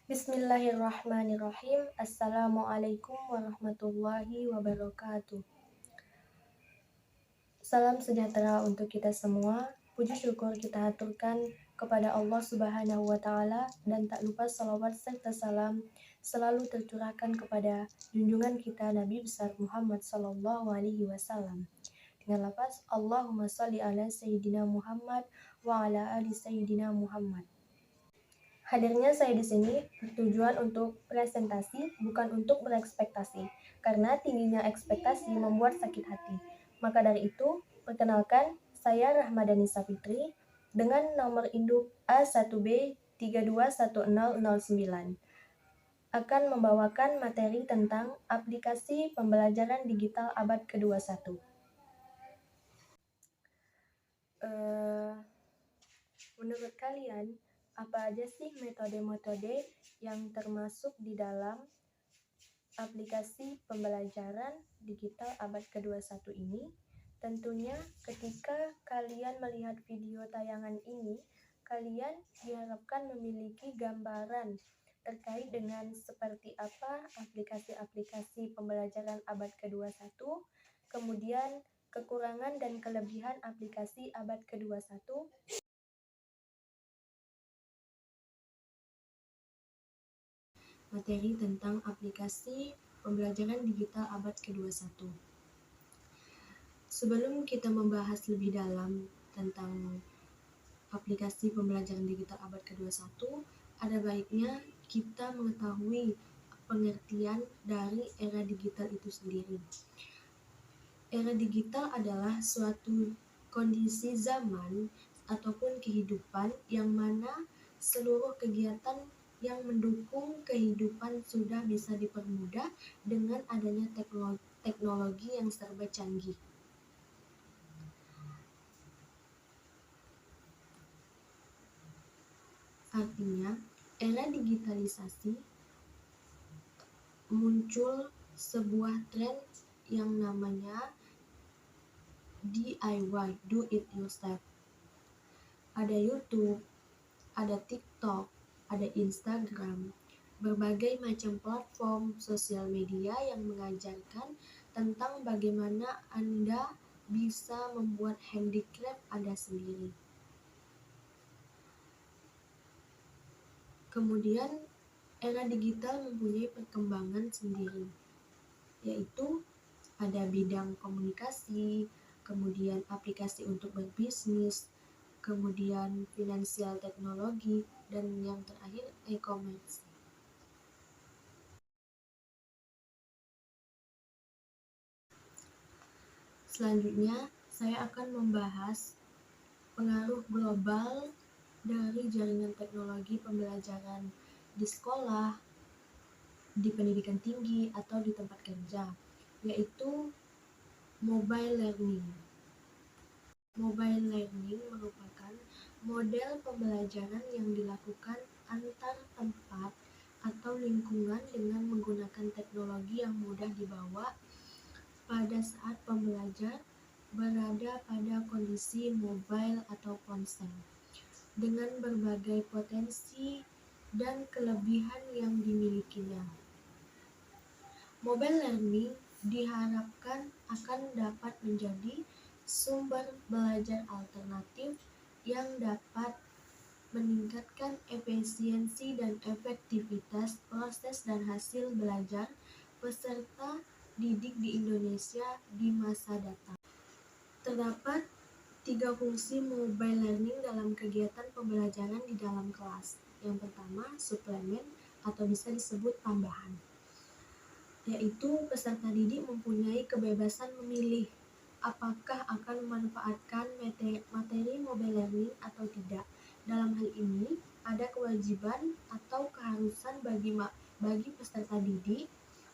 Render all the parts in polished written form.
Bismillahirrahmanirrahim. Assalamualaikum warahmatullahi wabarakatuh. Salam sejahtera untuk kita semua. Puji syukur kita haturkan kepada Allah Subhanahu wa Ta'ala, dan tak lupa salawat serta salam selalu tercurahkan kepada junjungan kita Nabi besar Muhammad Sallallahu Alaihi Wasallam. Dengan lafaz Allahumma salli ala Sayyidina Muhammad wa ala ali Sayyidina Muhammad. Hadirnya saya di sini bertujuan untuk presentasi, bukan untuk berekspektasi, karena tingginya ekspektasi membuat sakit hati. Maka dari itu, perkenalkan, saya Rahmadani Sapitri dengan nomor induk A1B321009 akan membawakan materi tentang aplikasi pembelajaran digital abad ke-21. Menurut kalian, apa aja sih metode-metode yang termasuk di dalam aplikasi pembelajaran digital abad ke-21 ini? Tentunya ketika kalian melihat video tayangan ini, kalian diharapkan memiliki gambaran terkait dengan seperti apa aplikasi-aplikasi pembelajaran abad ke-21, kemudian kekurangan dan kelebihan aplikasi abad ke-21, materi tentang aplikasi pembelajaran digital abad ke-21. Sebelum kita membahas lebih dalam tentang aplikasi pembelajaran digital abad ke-21, ada baiknya kita mengetahui pengertian dari era digital itu sendiri. Era digital adalah suatu kondisi zaman ataupun kehidupan yang mana seluruh kegiatan yang mendukung kehidupan sudah bisa dipermudah dengan adanya teknologi yang serba canggih. Artinya, era digitalisasi muncul sebuah tren yang namanya DIY, do it yourself. Ada YouTube, ada TikTok, ada Instagram, berbagai macam platform sosial media yang mengajarkan tentang bagaimana Anda bisa membuat handicraft Anda sendiri. Kemudian, era digital mempunyai perkembangan sendiri, yaitu ada bidang komunikasi, kemudian aplikasi untuk berbisnis, kemudian finansial teknologi, dan yang terakhir e-commerce. Selanjutnya, saya akan membahas pengaruh global dari jaringan teknologi pembelajaran di sekolah, di pendidikan tinggi, atau di tempat kerja, yaitu mobile learning. Mobile learning merupakan model pembelajaran yang dilakukan antar tempat atau lingkungan dengan menggunakan teknologi yang mudah dibawa pada saat pembelajar berada pada kondisi mobile atau ponsel, dengan berbagai potensi dan kelebihan yang dimilikinya. Mobile learning diharapkan akan dapat menjadi sumber belajar alternatif yang dapat meningkatkan efisiensi dan efektivitas proses dan hasil belajar peserta didik di Indonesia di masa datang. Terdapat 3 fungsi mobile learning dalam kegiatan pembelajaran di dalam kelas. Yang pertama, suplemen atau bisa disebut tambahan, yaitu peserta didik mempunyai kebebasan memilih apakah akan memanfaatkan materi mobile learning atau tidak. Dalam hal ini, ada kewajiban atau keharusan bagi peserta didik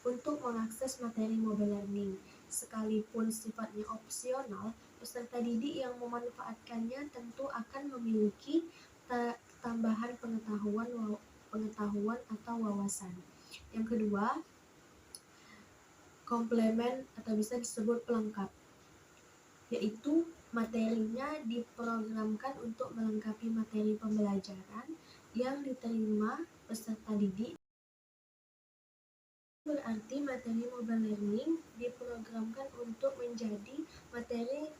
untuk mengakses materi mobile learning. Sekalipun sifatnya opsional, peserta didik yang memanfaatkannya tentu akan memiliki tambahan pengetahuan atau wawasan. Yang kedua, komplemen atau bisa disebut pelengkap, yaitu materinya diprogramkan untuk melengkapi materi pembelajaran yang diterima peserta didik. Berarti materi mobile learning diprogramkan untuk menjadi materi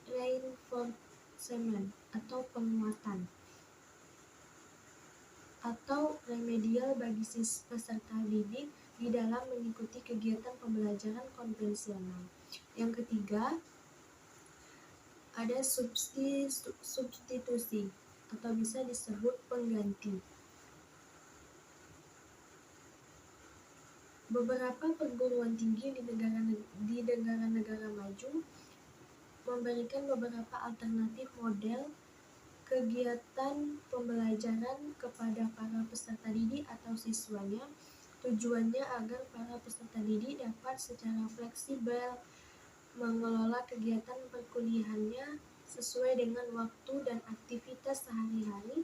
reinforcement atau penguatan atau remedial bagi peserta didik di dalam mengikuti kegiatan pembelajaran konvensional. Yang ketiga, ada substitusi atau bisa disebut pengganti. Beberapa perguruan tinggi di negara-negara maju memberikan beberapa alternatif model kegiatan pembelajaran kepada para peserta didik atau siswanya. Tujuannya agar para peserta didik dapat secara fleksibel mengelola kegiatan perkuliahannya sesuai dengan waktu dan aktivitas sehari-hari.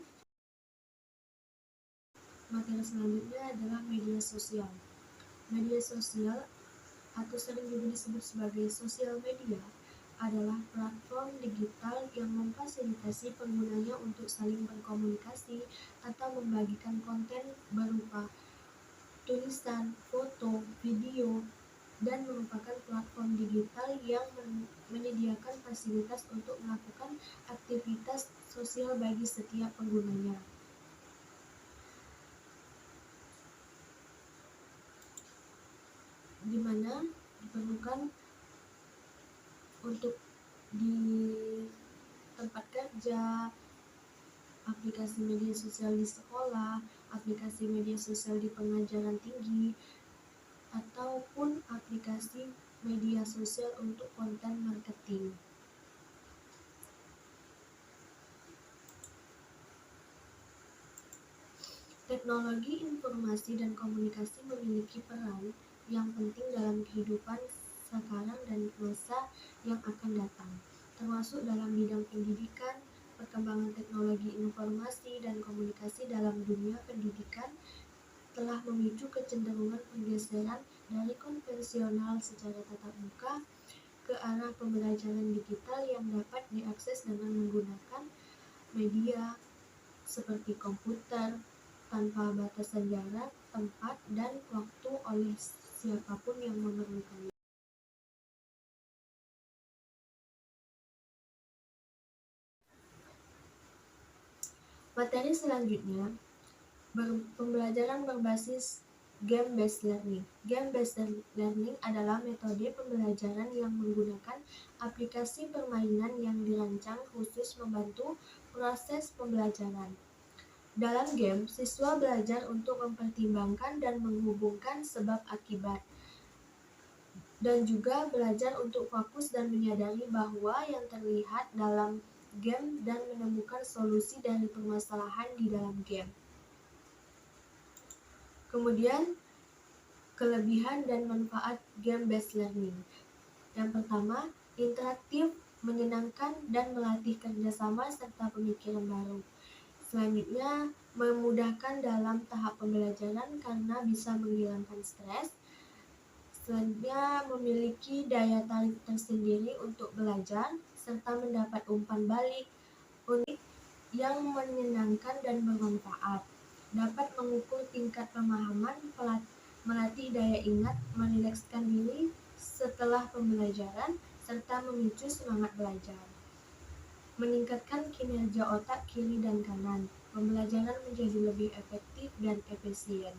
Materi selanjutnya adalah media sosial. Media sosial atau sering juga disebut sebagai sosial media adalah platform digital yang memfasilitasi penggunanya untuk saling berkomunikasi atau membagikan konten berupa tulisan, foto, video, dan merupakan platform digital yang menyediakan fasilitas untuk melakukan aktivitas sosial bagi setiap penggunanya. Di mana diperlukan untuk di tempat kerja, aplikasi media sosial di sekolah, aplikasi media sosial di pengajaran tinggi, ataupun aplikasi media sosial untuk konten marketing. Teknologi informasi dan komunikasi memiliki peran yang penting dalam kehidupan sekarang dan masa yang akan datang, termasuk dalam bidang pendidikan. Perkembangan teknologi informasi dan komunikasi dalam dunia pendidikan telah memicu kecenderungan pergeseran dari konvensional secara tatap muka ke arah pembelajaran digital yang dapat diakses dengan menggunakan media seperti komputer tanpa batasan jarak, tempat, dan waktu oleh siapapun yang memerlukannya. Materi selanjutnya, pembelajaran berbasis game-based learning. Game-based learning adalah metode pembelajaran yang menggunakan aplikasi permainan yang dirancang khusus membantu proses pembelajaran. Dalam game, siswa belajar untuk mempertimbangkan dan menghubungkan sebab akibat, dan juga belajar untuk fokus dan menyadari bahwa yang terlihat dalam game dan menemukan solusi dari permasalahan di dalam game. Kemudian, kelebihan dan manfaat game-based learning. Yang pertama, interaktif, menyenangkan, dan melatih kerjasama serta pemikiran baru. Selanjutnya, memudahkan dalam tahap pembelajaran karena bisa menghilangkan stres. Selanjutnya, memiliki daya tarik tersendiri untuk belajar, serta mendapat umpan balik unik yang menyenangkan dan bermanfaat. Dapat mengukur tingkat pemahaman, melatih daya ingat, merilekskan diri setelah pembelajaran, serta memicu semangat belajar. Meningkatkan kinerja otak kiri dan kanan. Pembelajaran menjadi lebih efektif dan efisien.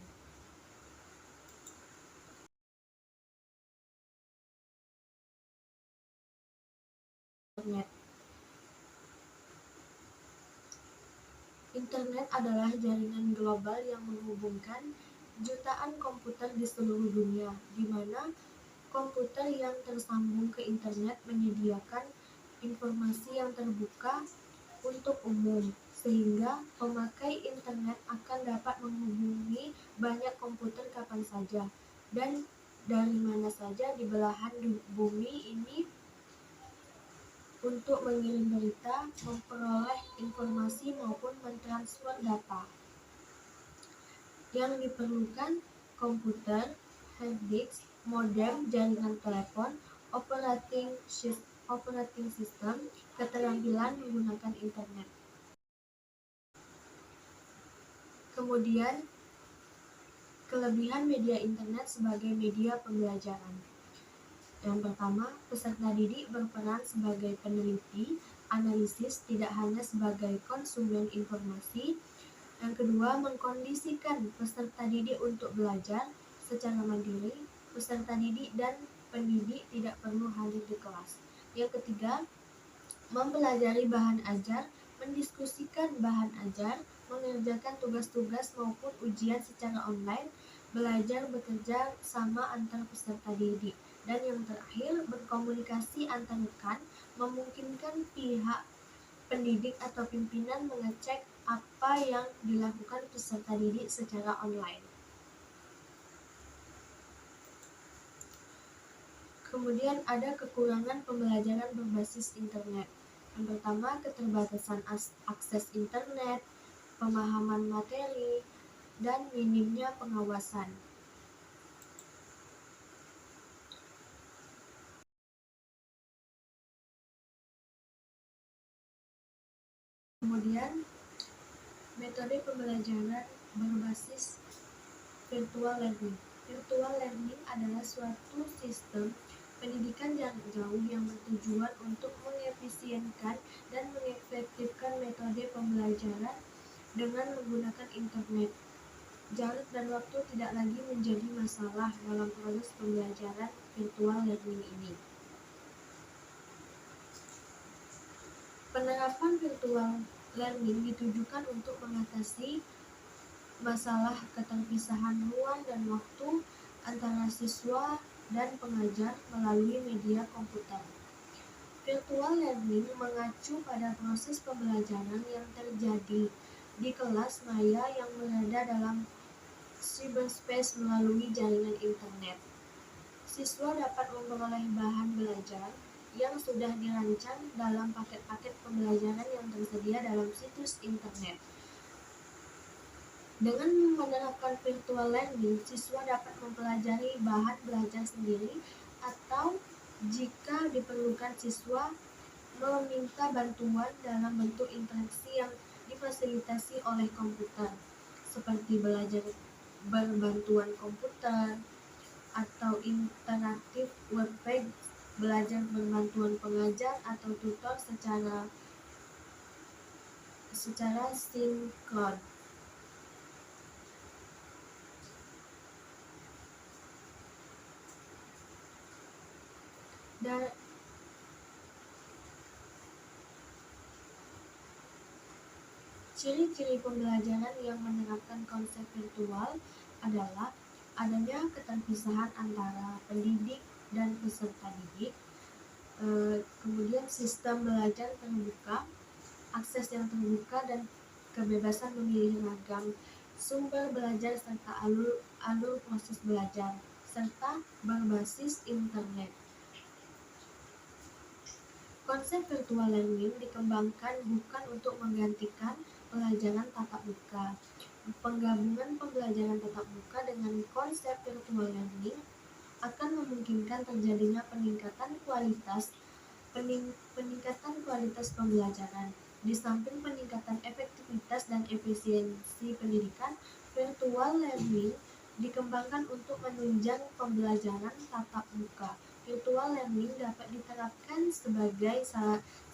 Internet adalah jaringan global yang menghubungkan jutaan komputer di seluruh dunia, di mana komputer yang tersambung ke internet menyediakan informasi yang terbuka untuk umum, sehingga pemakai internet akan dapat menghubungi banyak komputer kapan saja dan dari mana saja di belahan bumi ini untuk mengirim berita, memperoleh informasi maupun mentransfer data. Yang diperlukan komputer, hard disk, modem, jaringan telepon, operating system, keterampilan menggunakan internet. Kemudian, kelebihan media internet sebagai media pembelajaran. Yang pertama, peserta didik berperan sebagai peneliti, analisis, tidak hanya sebagai konsumen informasi. Yang kedua, mengkondisikan peserta didik untuk belajar secara mandiri. Peserta didik dan pendidik tidak perlu hadir di kelas. Yang ketiga, mempelajari bahan ajar, mendiskusikan bahan ajar, mengerjakan tugas-tugas maupun ujian secara online, belajar bekerja sama antar peserta didik. Dan yang terakhir, berkomunikasi antar rekan, memungkinkan pihak pendidik atau pimpinan mengecek apa yang dilakukan peserta didik secara online. Kemudian ada kekurangan pembelajaran berbasis internet. Yang pertama, keterbatasan akses internet, pemahaman materi, dan minimnya pengawasan. Kemudian, metode pembelajaran berbasis virtual learning. Virtual learning adalah suatu sistem pendidikan jarak jauh yang bertujuan untuk mengefisienkan dan mengefektifkan metode pembelajaran dengan menggunakan internet. Jarak dan waktu tidak lagi menjadi masalah dalam proses pembelajaran virtual learning ini. Penerapan virtual learning ditujukan untuk mengatasi masalah keterpisahan ruang dan waktu antara siswa dan pengajar melalui media komputer. Virtual learning mengacu pada proses pembelajaran yang terjadi di kelas maya yang berada dalam cyberspace melalui jaringan internet. Siswa dapat memperoleh bahan belajar yang sudah dirancang dalam paket-paket pembelajaran yang tersedia dalam situs internet. Dengan menerapkan virtual learning, siswa dapat mempelajari bahan belajar sendiri atau jika diperlukan siswa meminta bantuan dalam bentuk interaksi yang difasilitasi oleh komputer, seperti belajar berbantuan komputer atau interaktif webpage, belajar berbantuan pengajar atau tutor secara sinkron. Ciri-ciri pembelajaran yang menerapkan konsep virtual adalah adanya keterpisahan antara pendidik dan peserta didik, kemudian sistem belajar terbuka, akses yang terbuka dan kebebasan memilih ragam sumber belajar serta alur proses belajar, serta berbasis internet. Konsep virtual learning dikembangkan bukan untuk menggantikan pelajaran tatap muka. Penggabungan pembelajaran tatap muka dengan konsep virtual learning akan memungkinkan terjadinya peningkatan kualitas pembelajaran. Di samping peningkatan efektivitas dan efisiensi pendidikan, virtual learning dikembangkan untuk menunjang pembelajaran tatap muka. Virtual learning dapat diterapkan sebagai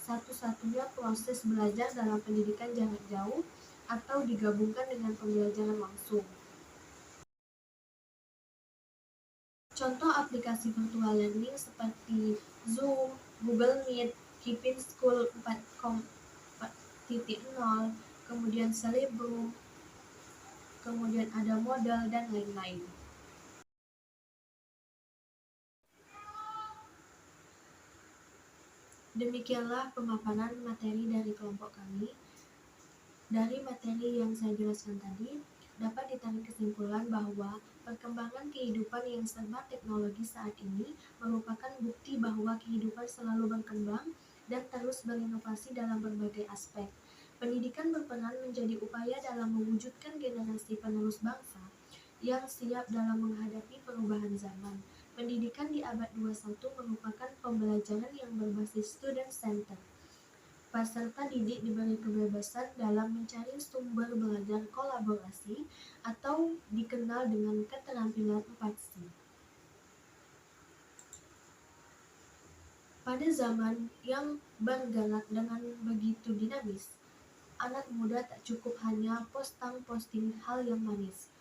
satu-satunya proses belajar dalam pendidikan jarak jauh atau digabungkan dengan pembelajaran langsung. Contoh aplikasi virtual learning seperti Zoom, Google Meet, Keeping School 4.0, kemudian Celebrum, kemudian ada Moodle, dan lain-lain. Demikianlah pemaparan materi dari kelompok kami. Dari materi yang saya jelaskan tadi, dapat ditarik kesimpulan bahwa perkembangan kehidupan yang serba teknologi saat ini merupakan bukti bahwa kehidupan selalu berkembang dan terus berinovasi dalam berbagai aspek. Pendidikan berperan menjadi upaya dalam mewujudkan generasi penerus bangsa yang siap dalam menghadapi perubahan zaman. Pendidikan di abad 21 merupakan pembelajaran yang berbasis student center. Peserta didik diberi kebebasan dalam mencari sumber belajar kolaborasi atau dikenal dengan keterampilan 4C. Pada zaman yang bergerak dengan begitu dinamis, anak muda tak cukup hanya posting hal yang manis.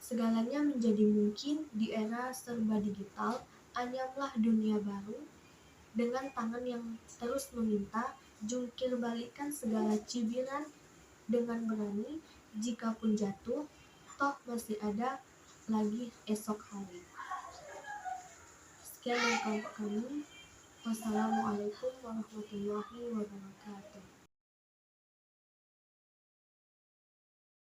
Segalanya menjadi mungkin di era serba digital, anyamlah dunia baru. Dengan tangan yang terus meminta, jungkir balikan segala cibiran dengan berani. Jikapun jatuh, toh masih ada lagi esok hari. Sekian dari kelompok kami. Wassalamualaikum warahmatullahi wabarakatuh.